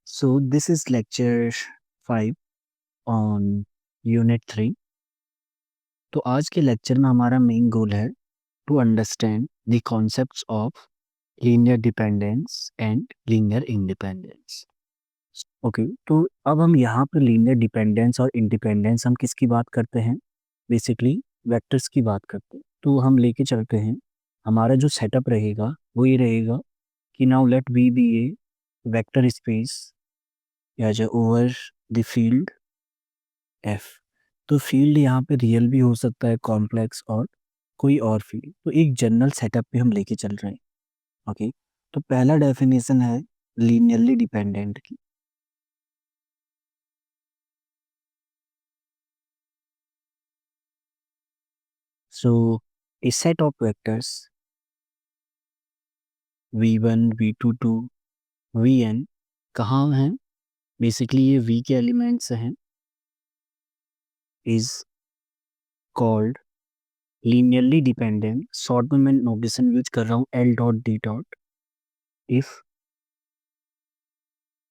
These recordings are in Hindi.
So this is lecture 5 on unit 3. तो आज के लेक्चर में हमारा मेन गोल है to understand the concepts of linear dependence and linear independence. Okay, तो अब हम यहाँ पर लीनियर डिपेंडेंस और इंडिपेंडेंस हम किसकी बात करते हैं? बेसिकली वेक्टर्स की बात करते हैं। तो हम लेके चलते हैं, हमारा जो सेटअप रहेगा वो ये रहेगा कि now let we be a vector space या जो ओवर द फील्ड एफ। तो फील्ड यहाँ पे रियल भी हो सकता है, कॉम्प्लेक्स और कोई और फील्ड। तो एक जनरल सेटअप पे हम लेके चल रहे हैं। ओके, तो पहला डेफिनेशन है लीनियरली डिपेंडेंट की। So a set of vectors v1 v2 to vn कहाँ हैं? बेसिकली ये v के एलिमेंट्स हैं, is called linearly dependent. Short में मैं नोटेशन यूज कर रहा हूँ L dot D dot. If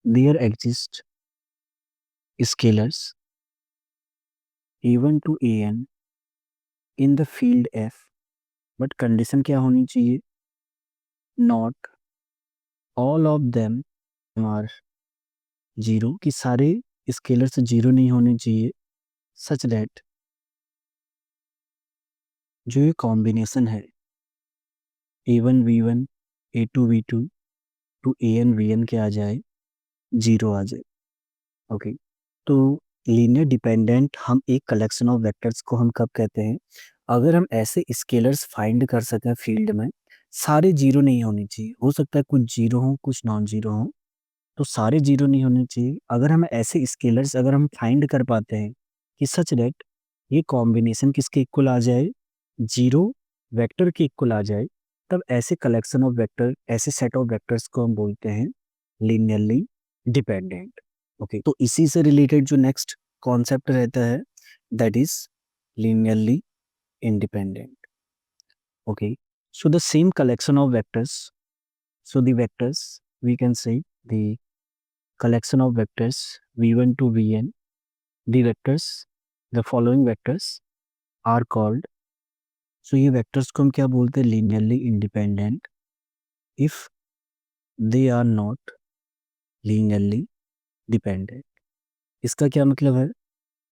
there exist scalars a1 to an in the field f, but condition क्या होनी चाहिए? Not all of them are zero, कि सारे स्केलर्स जीरो नहीं होने चाहिए, सच दैट जो ये कॉम्बिनेशन है a1 v1 a2 v2 to an vn के आ जाए, जीरो आ जाए। ओके, तो लीनियर डिपेंडेंट हम एक कलेक्शन ऑफ वेक्टर्स को हम कब कहते हैं? अगर हम ऐसे स्केलर्स फाइंड कर सकें फील्ड में, सारे जीरो नहीं होने चाहिए, हो सकता है कुछ जीरो हो कुछ नॉन जीरो हो, तो सारे जीरो नहीं होने चाहिए। अगर हम ऐसे स्केलर्स अगर हम फाइंड कर पाते हैं कि सच दैट ये कॉम्बिनेशन किसके इक्वल आ जाए, जीरो वेक्टर के इक्वल आ जाए, तब ऐसे कलेक्शन ऑफ वेक्टर, ऐसे सेट ऑफ वेक्टर्स को हम बोलते हैं लीनियरली डिपेंडेंट। ओके, तो इसी से रिलेटेड जो नेक्स्ट कॉन्सेप्ट रहता है that is linearly independent. Okay, so the same collection of vectors, so the vectors we can say the collection of vectors v1 to vn, the vectors, the following vectors are called, so ये vectors को हम क्या बोलते हैं? linearly independent if they are not linearly dependent। इसका क्या मतलब है?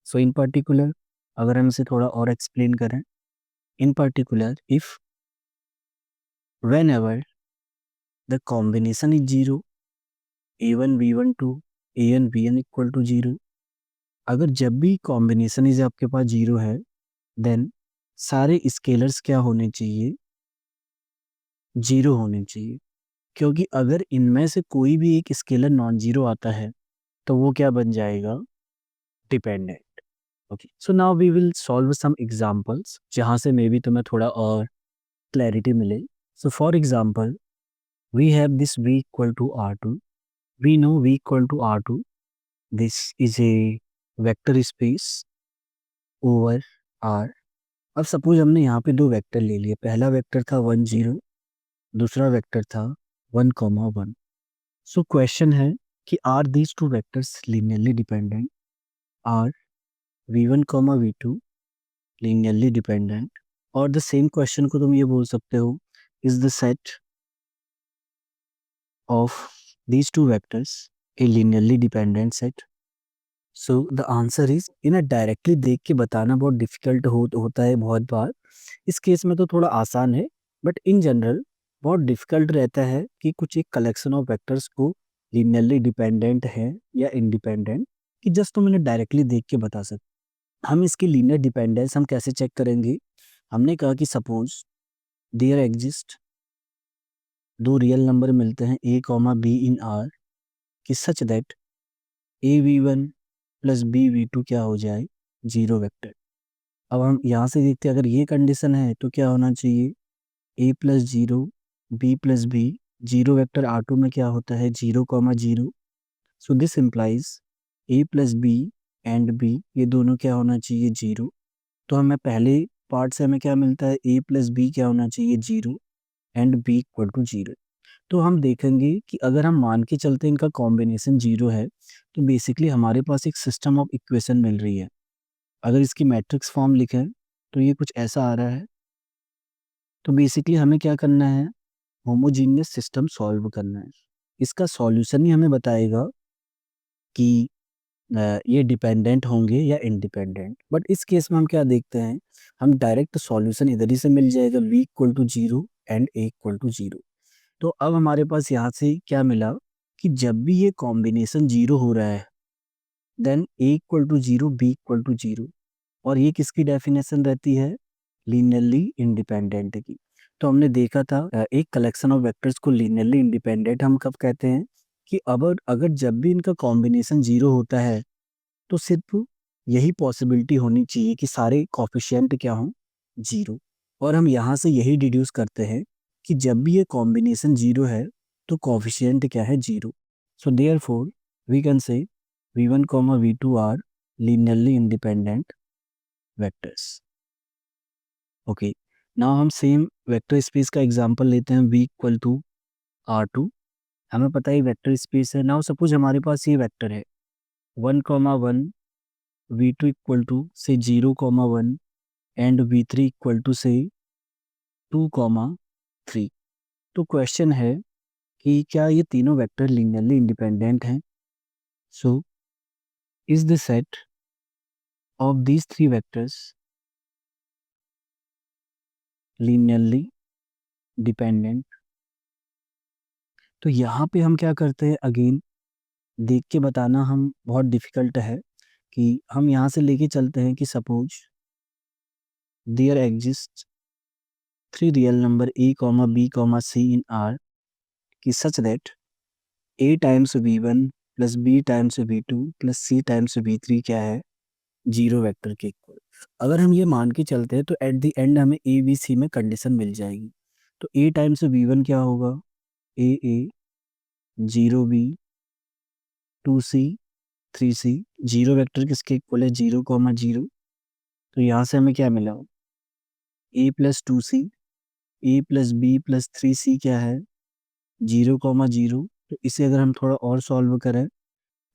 सो इन पर्टिकुलर अगर हम इसे थोड़ा और एक्सप्लेन करें, इन particular if whenever the combination is zero, a1 v1 to an vn equal to zero, अगर जब भी कॉम्बिनेशन इज आपके पास जीरो है, देन सारे स्केलर्स क्या होने चाहिए? जीरो होने चाहिए। क्योंकि अगर इनमें से कोई भी एक स्केलर नॉन जीरो आता है तो वो क्या बन जाएगा? Dependent. Okay, so now we will solve some examples जहां से मे बी तुम्हें थोड़ा और क्लैरिटी मिले। So for example we have this v equal to r2, we know v equal to r2, this is a vector space over r। अब सपोज हमने यहाँ पे दो वेक्टर ले लिए, पहला वेक्टर था 1 0, दूसरा वेक्टर था 1 1। सो क्वेश्चन है कि are these two vectors linearly dependent? Are v1 v2 linearly dependent? और द सेम क्वेश्चन को तुम ये बोल सकते हो, is the set of these two vectors a linearly dependent set? So the answer is, इन्हें डायरेक्टली देख के बताना बहुत डिफिकल्ट होता है बहुत बार। इस केस में तो थोड़ा आसान है, बट इन जनरल बहुत डिफिकल्ट रहता है कि कुछ एक कलेक्शन ऑफ वेक्टर्स को लीनियरली डिपेंडेंट है या इंडिपेंडेंट, कि जस्ट तुम इन्हें डायरेक्टली देख के बता सकते। हम इसकी लीनियर डिपेंडेंस हम कैसे चेक करेंगे? हमने कहा कि सपोज देयर एग्जिस्ट दो रियल नंबर मिलते हैं a comma B in R, कि such that A V one plus B V two क्या हो जाए? Zero vector. अब हम यहाँ से देखते हैं, अगर ये कंडीशन है तो क्या होना चाहिए? A plus zero B plus B, zero vector R two में क्या होता है? Zero comma zero. So this implies A plus B and B, ये दोनों क्या होना चाहिए? जीरो। तो हमें पहले पार्ट से हमें क्या मिलता है? ए प्लस बी क्या होना चाहिए? Zero and b equal to zero. तो हम देखेंगे कि अगर हम मान के चलते हैं इनका कॉम्बिनेशन 0 है, तो बेसिकली हमारे पास एक सिस्टम ऑफ इक्वेशन मिल रही है। अगर इसकी मैट्रिक्स फॉर्म लिखें, तो ये कुछ ऐसा आ रहा है। तो बेसिकली हमें क्या करना है? होमोजीनियस सिस्टम सॉल्व करना है। इसका सॉल्यूशन ही हमें बताएगा कि ये डिपेंडेंट होंगे या इंडिपेंडेंट। बट इस केस में हम क्या देखते हैं, हम डायरेक्ट सॉल्यूशन इधर ही से मिल जाएगा, v equal to 0 and a equal to 0। तो अब हमारे पास यहाँ से क्या मिला कि जब भी ये कॉम्बिनेशन 0 हो रहा है, then a equal to 0, b equal to 0। और ये किसकी डेफिनेशन रहती है? लीनियरली इंडिपेंडेंट की। तो हमने देखा था एक कलेक्शन ऑफ वेक्टर्स को लीनियरली इंडिपेंडेंट हम कब कहते हैं? कि अब अगर जब भी इनका कॉम्बिनेशन 0 होता है, तो सिर्फ यही पॉसिबिलिटी होनी चाहिए कि सारे कोफिशिएंट क्या हों? 0। और हम यहाँ से यही डिड्यूस करते हैं कि जब भी ये कॉम्बिनेशन 0 है, तो कोफिशिएंट क्या है? 0। सो देयरफॉर वी कैन से v1, v2 are linearly independent vectors. Okay, now हम सेम वेक्टर स्पेस का एग्जांपल लेते हैं, v इक्वल टू r2। हमें पता है वेक्टर स्पेस है। नाउ सपोज हमारे पास ये वेक्टर है 1, 1, v2 इक्वल टू से 0, 1 एंड v3 इक्वल टू से 2, 3। तो क्वेश्चन है कि क्या ये तीनों वेक्टर लीनियरली इंडिपेंडेंट हैं? So is the set of these three vectors linearly dependent? तो यहाँ पे हम क्या करते हैं, अगेन देख के बताना हम बहुत डिफिकल्ट है, कि हम यहाँ से लेके चलते हैं कि suppose there exist three real number a, b, c in R, कि such that a times v1 plus b times v2 plus c times v3 क्या है? 0 वेक्टर के इक्वल। अगर हम ये मान के चलते हैं, तो एट द एंड हमें a b c में कंडीशन मिल जाएगी। तो a टाइम्स v1 क्या होगा? a 0b 2c 3c। 0 vector किसके इक्वल है? 0, 0। तो यहाँ से हमें क्या मिला? a plus 2c, a plus b plus 3c क्या है? 0, 0। तो इसे अगर हम थोड़ा और सॉल्व करें,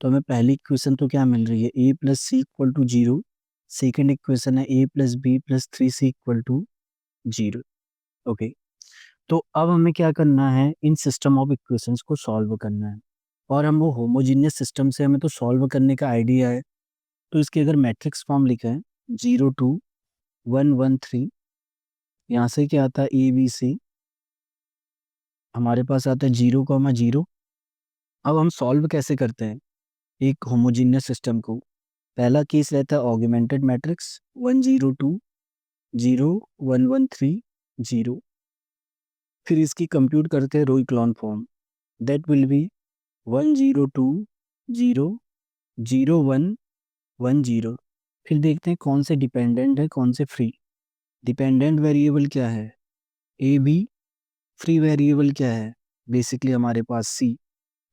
तो हमें पहली इक्वेशन तो क्या मिल रही है? a plus c equal to 0। Second equation है a plus b plus 3c equal to 0। Okay, तो अब हमें क्या करना है? इन सिस्टम ऑफ इक्वेशंस को सॉल्व करना है। और हम वो होमोजीनियस सिस्टम से हमें तो सॉल्व करने का आइडिया है। तो इसके अगर मैट्रिक्स फॉर्म लिखा है 0, 2, 1, 1, 3, यहाँ से क्या आता है? ए बी सी, हमारे पास आता है 0, 0। अब हम सॉल्व कैसे करते हैं एक होमोजीनियस सिस्टम को? पहला केस रहता है ऑगमेंटेड मैट्रिक्स 1, 0, 2, 0, 1, 1, 3, 0। फिर इसकी कंप्यूट करते हैं रो इक्लॉन फॉर्म, दैट विल बी 1, 0, 2, 0, 0, 1, 1, 0। फिर देखते हैं कौन से डिपेंडेंट है, कौन से फ्री। डिपेंडेंट वेरिएबल क्या है? A B. फ्री वेरिएबल क्या है? बेसिकली हमारे पास सी।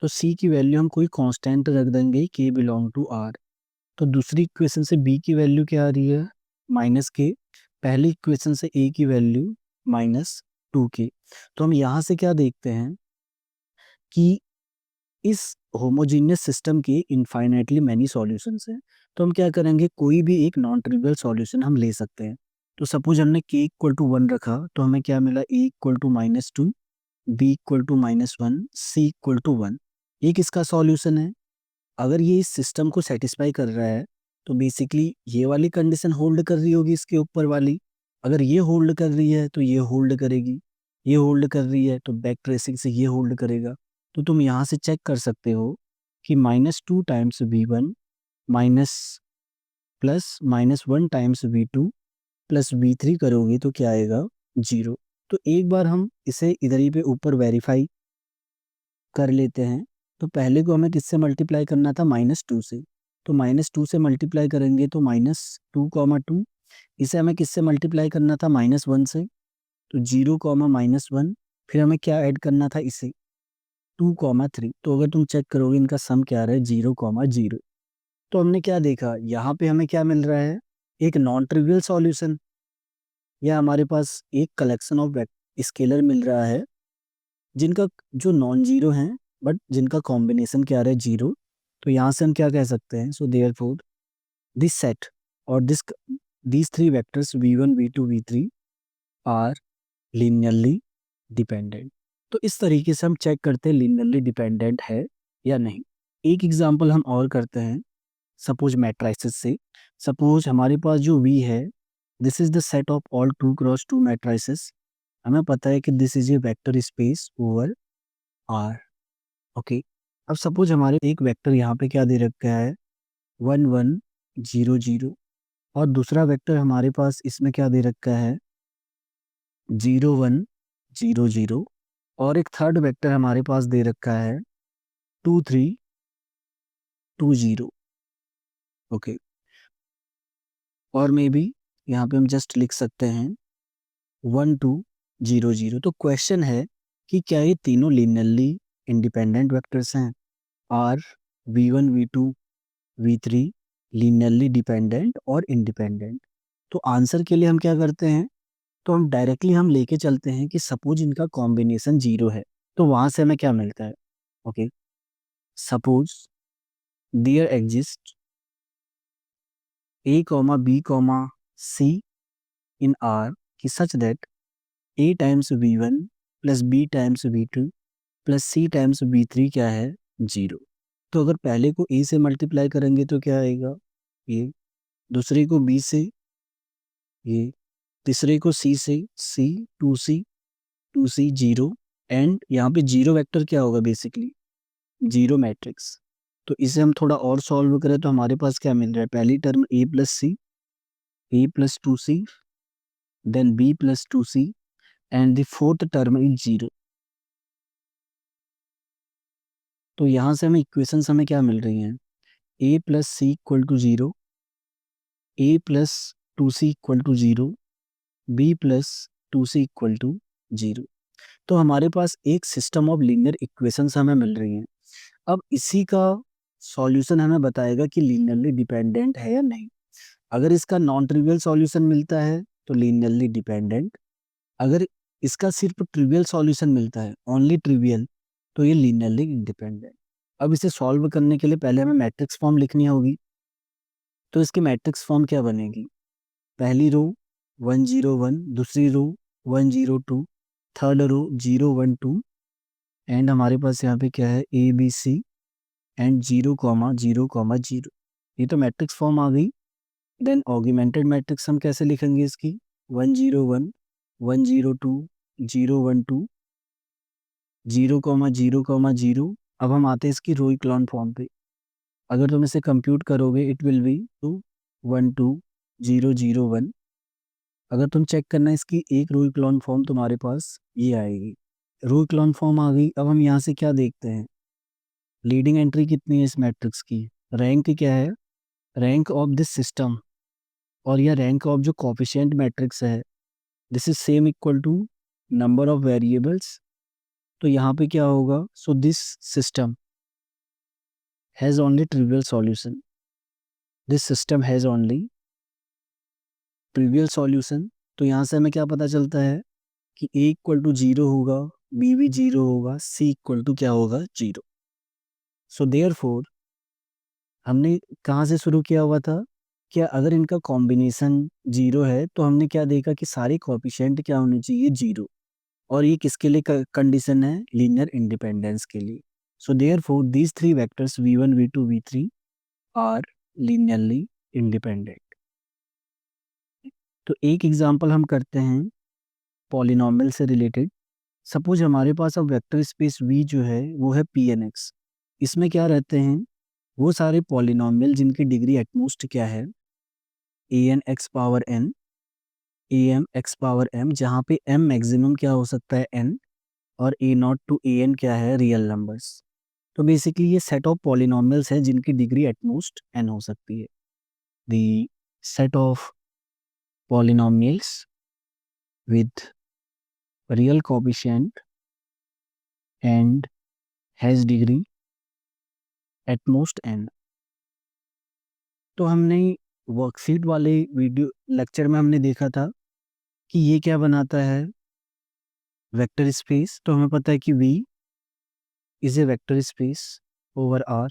तो सी की वैल्यू हम कोई कांस्टेंट रख देंगे, के बिलोंग टू आर। तो दूसरी इक्वेशन से b की वैल्यू क्या आ रही है? -k। पहली इक्वेशन से a की वैल्यू -2k। तो हम यहाँ से क्या देखते हैं कि इस होमोजीनियस सिस्टम के इनफाइनाइटली मैनी सॉल्यूशंस हैं। तो हम क्या करेंगे, कोई भी एक नॉन ट्रिवियल सॉल्यूशन हम ले सकते हैं। तो सपोज हमने k इक्वल टू 1 रखा, तो हमें क्या मिला? a equal to -2, b equal to -1, c equal to 1। ये किसका सॉल्यूशन है? अगर ये इस सिस्टम को सेटिस्फाई कर रहा है, तो बेसिकली ये वाली कंडीशन होल्ड कर रही होगी इसके ऊपर वाली। अगर ये होल्ड कर रही है, तो ये होल्ड करेगी। ये होल्ड कर रही है, तो बैक ट्रेसिंग से ये होल्ड करेगा। तो तुम यहाँ से चेक कर सकते हो कि -2 times v1 minus plus -1 times v2 plus v3 करोगे तो क्या आएगा? 0। तो एक बार हम इसे इधर ही पे ऊपर वेरीफाई कर लेते हैं। तो पहले को हमें किससे मल्टीप्लाई करना था? -2 से। तो -2 से मल्टीप्लाई करेंगे तो -2, 2। इसे हमें किससे मल्टीप्लाई करना था? -1 से। तो 0, -1। फिर हमें क्या ऐड करना था? इसे 2, 3। तो अगर तुम चेक करोगे इनका सम क्या आ रहा है? 0, 0। तो हमने क्या देखा यहाँ पे? हमें क्या मिल रहा है? एक नॉन ट्रिवियल सॉल्यूशन, या हमारे पास एक कलेक्शन ऑफ स्केलर मिल रहा है जिनका जो नॉन जीरो हैं बट जिनका कॉम्बिनेशन क्या रहा है जीरो, तो यहाँ से हम क्या कह सकते हैं, सो देयरफॉर दिस सेट और these three vectors v1 v2 v3 are linearly dependent. तो इस तरीके से हम चेक करते हैं लीनियरली डिपेंडेंट है या नहीं। एक एग्जांपल हम और करते हैं, सपोज मैट्रिसेस से। सपोज हमारे पास जो V है, this is the set of all 2x2 matrices. हमें पता है कि this is a vector space over R। Okay, अब सपोज हमारे एक वेक्टर यहाँ पे क्या दे रखा है, 1 1 0 0, और दूसरा वेक्टर हमारे पास इसमें क्या दे रखा है, 0 1 0 0, और एक थर्ड वेक्टर हमारे पास दे रखा है 2 3 2 0। ओके, और मे बी यहाँ पे हम जस्ट लिख सकते हैं 1 2 0 0। तो क्वेश्चन है कि क्या ये तीनों लीनियरली इंडिपेंडेंट वेक्टर्स हैं, are v1 v2 v3 linearly dependent और इंडिपेंडेंट। तो आंसर के लिए हम क्या करते हैं, तो हम डायरेक्टली हम लेके चलते हैं कि सपोज इनका कॉम्बिनेशन जीरो है, तो वहां से हमें क्या मिलता है। Okay, suppose there exist a comma b comma c in R कि such that a times v1 plus b times v2 plus c times v3 क्या है, जीरो। तो अगर पहले को a से मल्टीप्लाई करेंगे तो क्या आएगा, ये, दूसरे को b से, ये, तीसरे को c से, c 2c 2c zero, and यहाँ पे जीरो वेक्टर क्या होगा, बेसिकली जीरो मैट्रिक्स। तो इसे हम थोड़ा और सॉल्व करें तो हमारे पास क्या मिल रहा है, पहली term a plus c, a plus 2c, then b plus 2c, and the fourth term is 0। तो यहाँ से हमें इक्वेशंस हमें क्या मिल रही हैं, a plus c equal to 0, a plus 2c equal to 0, b plus 2c equal to 0। तो हमारे पास एक सिस्टम ऑफ लीनियर इक्वेशंस हमें मिल रही हैं। अब इसी का सॉल्यूशन हमें बताएगा कि लीनियरली डिपेंडेंट है या नहीं। अगर इसका नॉन ट्रिवियल सॉल्यूशन मिलता है तो लीनियरली डिपेंडेंट, अगर इसका सिर्फ ट्रिवियल सॉल्यूशन मिलता है, ओनली ट्रिवियल, तो ये लीनियरली इंडिपेंडेंट। अब इसे सॉल्व करने के लिए पहले हमें मैट्रिक्स फॉर्म लिखनी होगी। तो इसकी मैट्रिक्स फॉर्म क्या बनेगी, पहली रो 1 0 1, दूसरी रो 1 0 2, थर्ड रो 0 1 2, एंड हमारे पास यहाँ पे क्या है, ए बी सी एंड 0 0 0। ये तो मैट्रिक्स फॉर्म आ गई। देन ऑगमेंटेड मैट्रिक्स हम कैसे लिखेंगे इसकी, 1 0 1 1 0 2 0 1 2 0 0 0। अब हम आते हैं इसकी रो इक्लॉन फॉर्म पे। अगर तुम इसे कंप्यूट करोगे इट विल बी 2 1 2 0 0 1। अगर तुम चेक करना इसकी एक रो इक्लॉन फॉर्म तुम्हारे पास ये आएगी, रो इक्लॉन फॉर्म आ गई। अब हम यहाँ से क्या देखते हैं, लीडिंग एंट्री कितनी है इस मैट्रिक्स की, रैंक क्या है, रैंक ऑफ दिस सिस्टम, और यह रैंक ऑफ जो कोफिशिएंट मैट्रिक्स है, this is same equal to number of variables. तो यहाँ पे क्या होगा, so this system has only trivial solution, this system has only trivial solution. तो यहाँ से हमें क्या पता चलता है कि a इक्वल टू जीरो होगा, b भी जीरो होगा, c इक्वल टू क्या होगा, जीरो। सो देयरफॉर हमने कहाँ से शुरू किया हुआ था, क्या अगर इनका कॉम्बिनेशन जीरो है तो हमने क्या देखा कि सारे कोएफिशिएंट क्या होने चाहिए, जीरो। और ये किसके लिए कंडीशन है, लीनियर इंडिपेंडेंस के लिए। So therefore these three vectors v1 v2 v3 are linearly independent. तो एक एग्जांपल हम करते हैं पॉलिनॉमियल से रिलेटेड। सपोज हमारे पास अब वेक्टर स्पेस V जो है वो है Pnx। इसमें क्या रहते हैं, वो सारे पॉलिनॉमियल जिनकी डिग्री एटमोस्ट क्या है, an x power n, am x power m, जहाँ पे m मैक्सिमम क्या हो सकता है n, और a नॉट टू an क्या है, रियल नंबर्स। तो बेसिकली ये सेट ऑफ पॉलिनॉमियल्स है जिनकी डिग्री एटमोस्ट n हो सकती है। The set of polynomials with real coefficient and has degree at most n। तो हमने वर्कशीट वाले वीडियो लेक्चर में हमने देखा था कि ये क्या बनाता है, वेक्टर स्पेस, तो हमें पता है कि V is a vector space over R।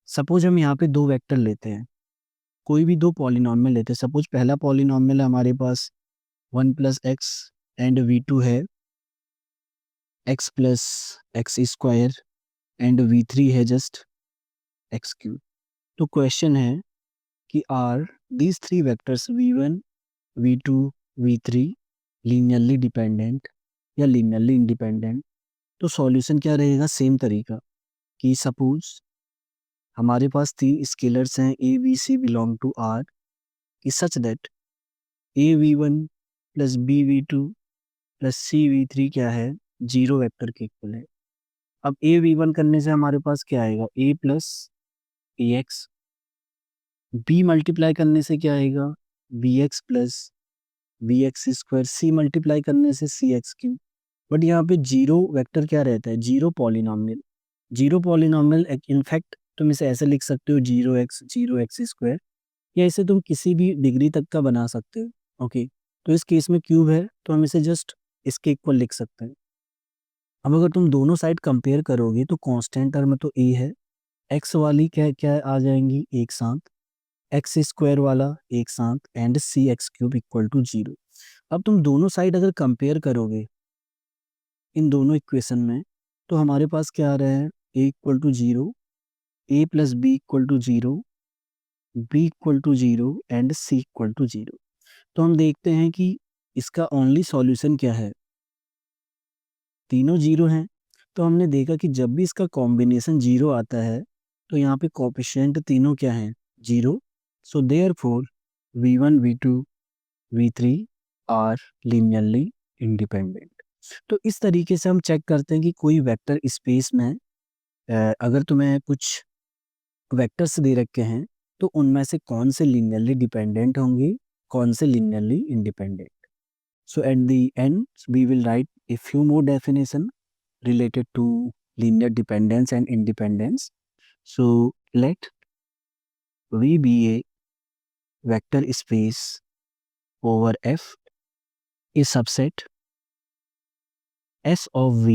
Suppose हम यहाँ पे दो वेक्टर लेते हैं, कोई भी दो पॉलिनॉमियल लेते हैं। सपोज पहला पॉलिनॉमियल है हमारे पास 1 + x एंड V2 है x + x² एंड V3 है जस्ट x³। तो क्वेश्चन है कि are these three vectors V1, V2, V3 linearly dependent या लीनियरली इंडिपेंडेंट। तो सॉल्यूशन क्या रहेगा, सेम तरीका कि सपोज हमारे पास तीन स्केलर्स हैं A B C belong to R, कि such that A V1 + B V2 + C V3 क्या है, जीरो वेक्टर के इक्वल है। अब ए V1 करने से हमारे पास क्या आएगा, a + ax। b मल्टीप्लाई करने से क्या आएगा, bx + bx²। c मल्टीप्लाई करने से cx³। बट यहाँ पे जीरो वेक्टर क्या रहता है, zero polynomial. Zero polynomial in fact तुम इसे ऐसे लिख सकते हो 0x² या इसे तुम किसी भी डिग्री तक का बना सकते हो। ओके, तो इस केस में क्यूब है तो हम इसे जस्ट इसके इक्वल लिख सकते हैं। अब अगर तुम दोनों साइड कंपेयर करोगे तो कांस्टेंट टर्म तो a है, x वाली क्या क्या आ जाएंगी एक साथ, x² वाला एक साथ एंड cx³ = 0। अब तुम दोनों साइड अगर कंपेयर करोगे इन दोनों इक्वेशन में तो हमारे पास क्या आ रहा है, a = 0, a + b = 0, b = 0 and c = 0। तो हम देखते हैं कि इसका ओनली सॉल्यूशन क्या है, तीनों जीरो हैं। तो हमने देखा कि जब भी इसका कॉम्बिनेशन जीरो आता है तो यहाँ पे कोएफिशिएंट तीनों क्या हैं, जीरो। So therefore V1, V2, V3 are linearly independent. तो इस तरीके से हम चेक करते हैं कि कोई वेक्टर स्पेस में अगर तुम्हें कुछ वेक्टर्स दे रखे हैं तो उनमें से कौन से लीनियरली डिपेंडेंट होंगे, कौन से linearly independent. So at the end we will write a few more definition related to linear dependence and independence. So let V be a vector space over F, a subset S of V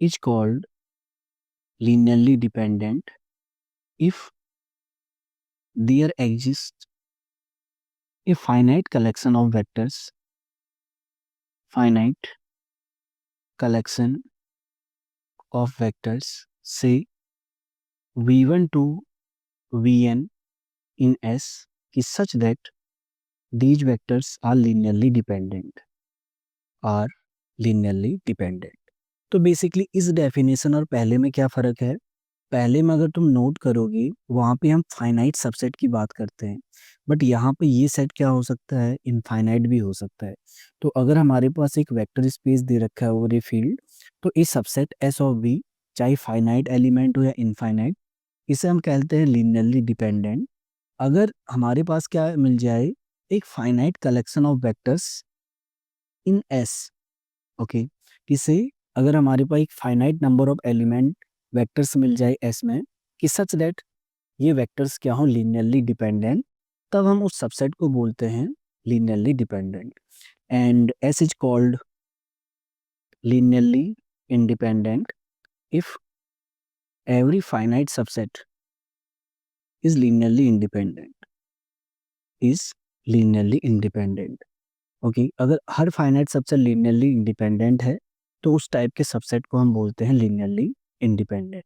is called linearly dependent if there exists a finite collection of vectors, finite collection of vectors say V1 to Vn in S is such that these vectors are linearly dependent, are linearly dependent। तो बेसिकली इस डेफिनेशन और पहले में क्या फ़र्क है, पहले में अगर तुम नोट करोगे वहाँ पे हम फाइनाइट सबसेट की बात करते हैं, बट यहाँ पे ये सेट क्या हो सकता है, इनफाइनाइट भी हो सकता है। तो अगर हमारे पास एक वेक्टर स्पेस दे रखा है ओवर ए फील्ड, तो इस सबसेट एस ऑफ बी चाहे फाइनाइट एलिमेंट हो या इनफाइनाइट, इसे हम कहते हैं लीनियरली डिपेंडेंट। अगर हमारे पास क्या मिल जाए, एक finite collection of vectors in S. Okay, किसे, अगर हमारे पास एक finite number of element vectors मिल जाए एस में, कि सच दैट ये वेक्टर्स क्या हो, लीनियरली डिपेंडेंट, तब हम उस सबसेट को बोलते हैं linearly dependent. And S is called linearly independent if every finite subset is linearly independent, is linearly independent. Okay, अगर हर फाइनाइट सबसेट लीनियरली इंडिपेंडेंट है तो उस टाइप के सबसेट को हम बोलते हैं लीनियरली इंडिपेंडेंट।